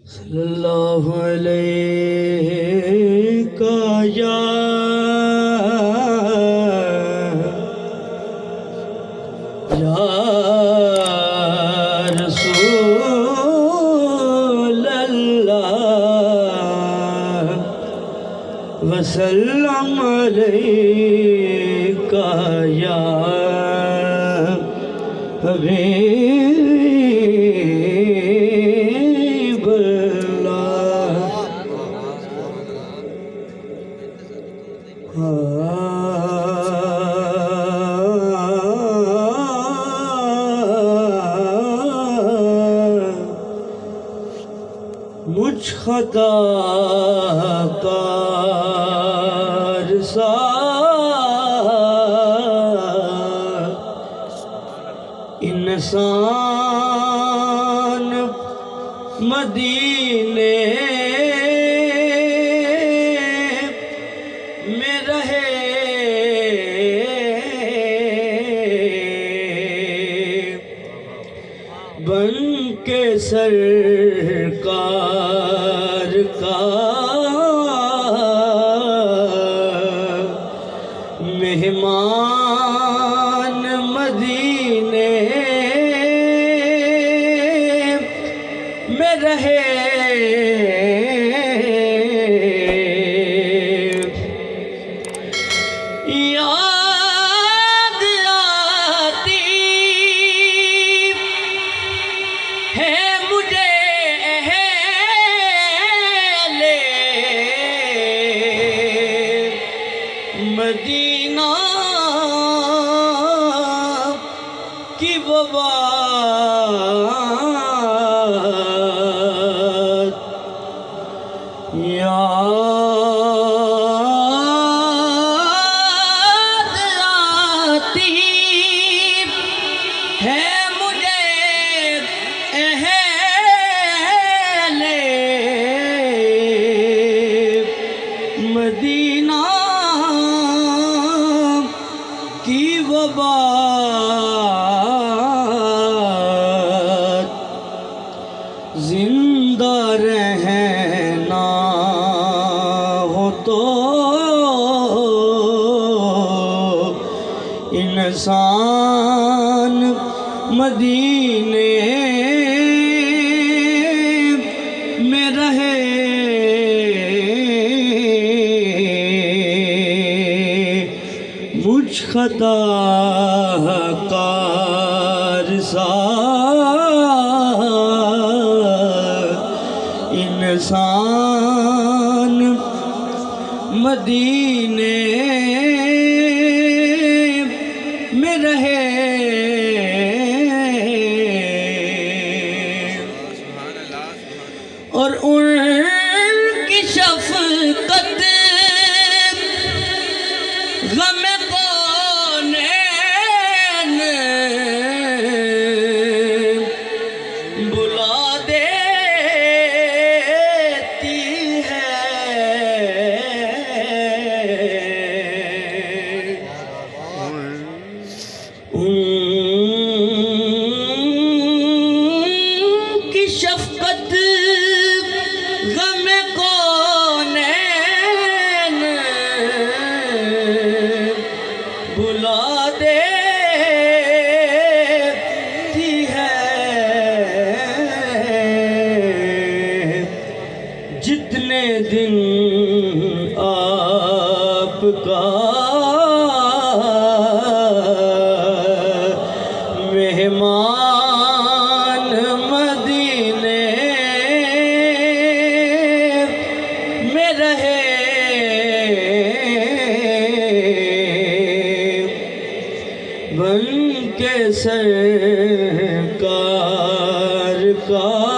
صلی اللہ علیہ یا رسول اللہ وسلم علیکہ یا حبیب اللہ مجھ خطا کار سا انسان مدینے میں رہے بن کے سرکار کا مہمان مدینے میں رہے یاد آتی ہے مجھے اہل مدینہ کی وہ بات یاد آتی ہے مجھے اہل مدینہ کی وہ بات زندہ رہنا ہو تو انسان مدینے میں رہے مجھ خطا کار سا انسان مدینے میں رہے اور ان کی شفقت غم کونین بلا دیتی ہے ان کی شفقت غم کونین بلا دیتی ہے جتنے دن آپ کا مہمان مدینے میں رہے بن کے سرکار کا